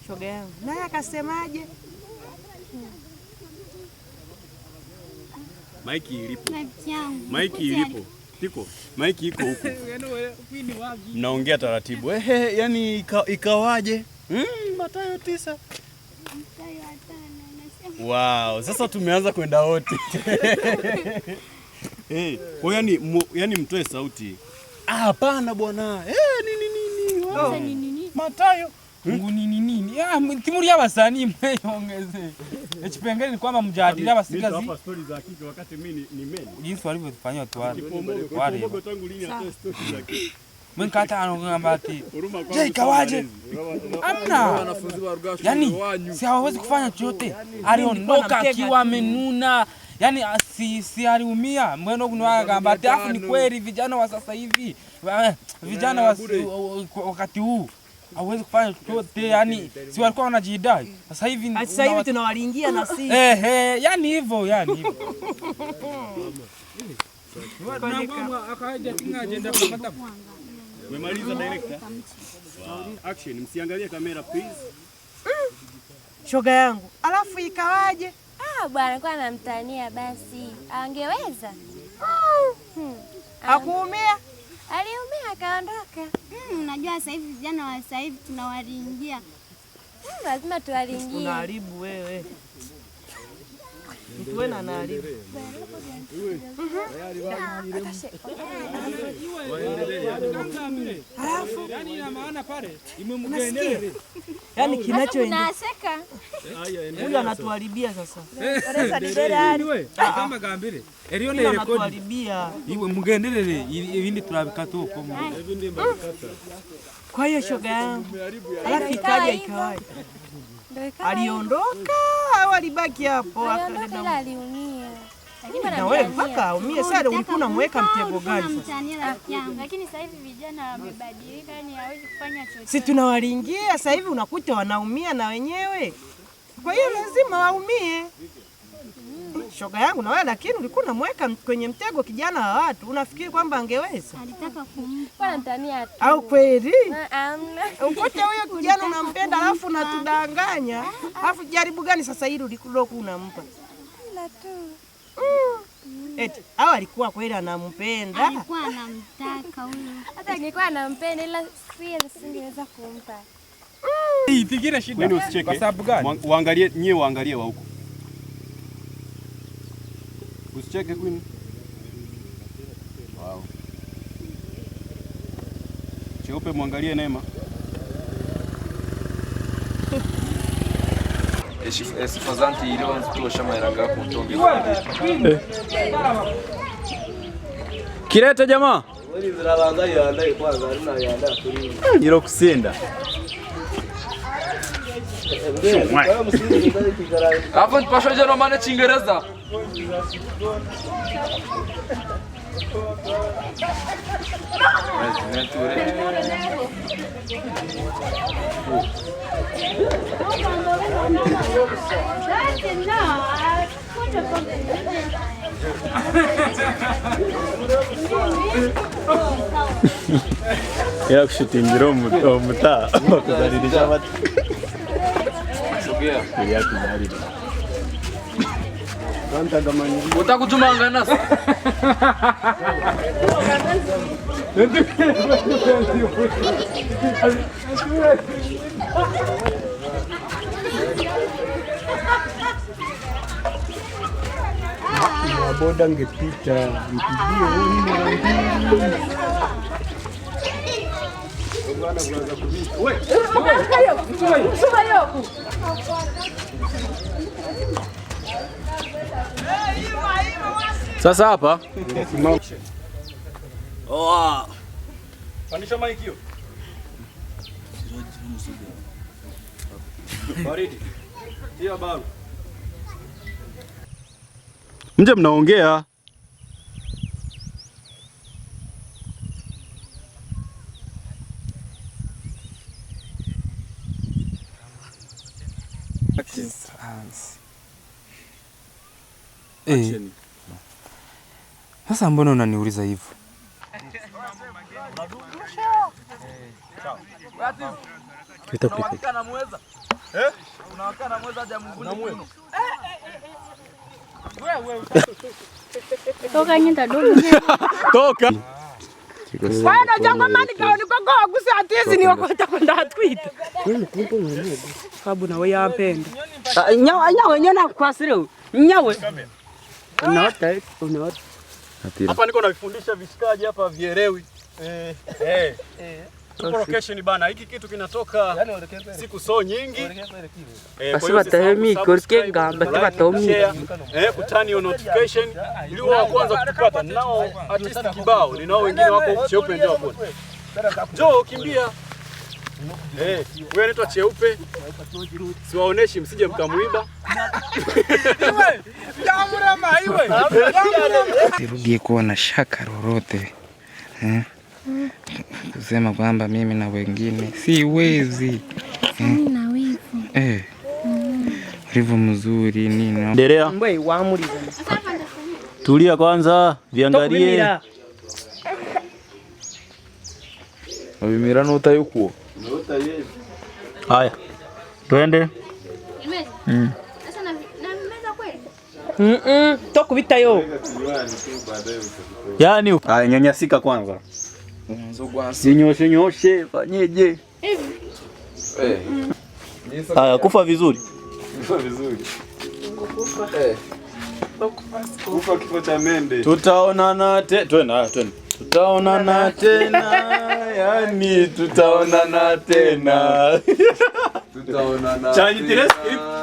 Shoga yangu naye akasemaje? Maiki ilipo. Maiki ilipo. Tiko, maiki iko huko. Mnaongea taratibu. Yani ikawaje? Mathayo 9. Wow, sasa tumeanza kwenda wote. Kwa yani mtoe sauti. Hapana bwana. Nini? Wow. Nini? Mathayo. Mungu nini? Timuri y'abasani mweyongeze. Ekipengele ni kwamba mjadili abasigazi. Hapa story za kike wakati mimi ni mimi. Jinsi walivyofanya watu wale. Wale tangu lini atoe story za kike. Mimi kata anongamba ati. Je, ikawaje? Amna. Yani si hawezi kufanya chochote. Aliondoka akiwa amenuna. Yani si aliumia. Mwendo kunagamba ati afu ni kweli vijana wa sasa hivi. Vijana wa wakati huu hawezi kufanya chochote, yani si walikuwa wanajidai. Sasa hivi tunawalingia na sisi. Yani hivyo. Akaja tingaje kama umemaliza director? Action, msiangalie kamera please. Shoga yangu, alafu ikawaje? Bwana kwa anamtania basi. Angeweza. Akuumia? Aliumia akaondoka. Unajua sasa hivi vijana wa sasa hivi tunawalingia. Lazima tuwalingie. Unaharibu wewe. Mtu wewe anaharibu. Yani ina maana pale imemgendelele. Yani kinachoendelea. Naseka. Huyu anatuharibia sasa. Kama gambire. Elione rekodi. Anatuharibia. Iwe mgendelele ibindi turabikata uko mu. Kwa hiyo shoga yangu. Alafu ikawaje? Aliondoka au alibaki hapo akaenda? Aliumia. Na wewe mpaka aumie sasa ulikuwa unamweka mtego gani sasa? Lakini sasa hivi vijana wamebadilika, yani hawezi kufanya chochote. Si tunawalingia sasa hivi unakuta wanaumia na wenyewe. Kwa hiyo lazima waumie. Shoga yangu na wewe lakini ulikuwa unamweka kwenye mtego kijana wa watu. Unafikiri kwamba angeweza? Alitaka kumpa. Anatania tu. Au kweli? Hamna. Ukote huyo kijana unampenda alafu unatudanganya. Alafu jaribu gani sasa hili ulikuwa unampa? La tu. Eti hao alikuwa kweli anampenda. Alikuwa anamtaka huyo. Hata angekuwa anampenda ila singeweza kumpa. Itikira shida. Kwa sababu gani? Waangalie wa huko. Usicheke Queen. Wow. Cheupe mwangalie Neema. Esifazanti iliyo nzitosha maheraga ku ntombi. Kirete jamaa. Niro kusinda. Hapo nipasho jana maana Kiingereza. Era kushutingira omuta bakuzalirisha abati. Shogea. Ya kuzalira. Utakujumanga nasi. Boda ngepita mpigie sasa hapa. Pandisha mic hiyo. Baridi. Tia baru. Mje mnaongea. Sasa mbona unaniuliza hivyo? Unawakana mweza? Unawakana mweza aje mvunje. Wewe. Toka nyenda dogo. Toka. Bwana jango mani kaoni kwa kusatizi ni wakota kwenda twita. Sababu na wewe yapenda. Nyawe nyona kwasire. Nyawe. Unaota. Hapa niko navifundisha vishikaji hapa vielewi. Location bana, hiki kitu kinatoka siku so nyingi. Basi batahemi korke ngamba tabatomi. Kutani hiyo notification ili wa kwanza kutupata. Nao artist kibao, ninao wengine wako Cheupe ndio hapo. Njoo kimbia. Wewe anaitwa Cheupe. Siwaoneshi msije mkamuiba. Sirudie kuwa na shaka lolote. Kusema kwamba mimi na wengine siwezi. Mimi na wivu. Wivu mzuri nini? Endelea. Mbwe waamuliza. Tulia kwanza, viangalie. Wabimira nota yuko. Haya. Twende. Sasa na meza kweli? Tokubita yo. Yaani nyanyasika kwanza. Nyoshe fanyeje? Haya kufa vizuri. Kufa vizuri. Kufa kifo cha mende. Tutaonana tena. Tutaonana tena. Yani tutaonana tena. Tutaonana. Chanyi tena script.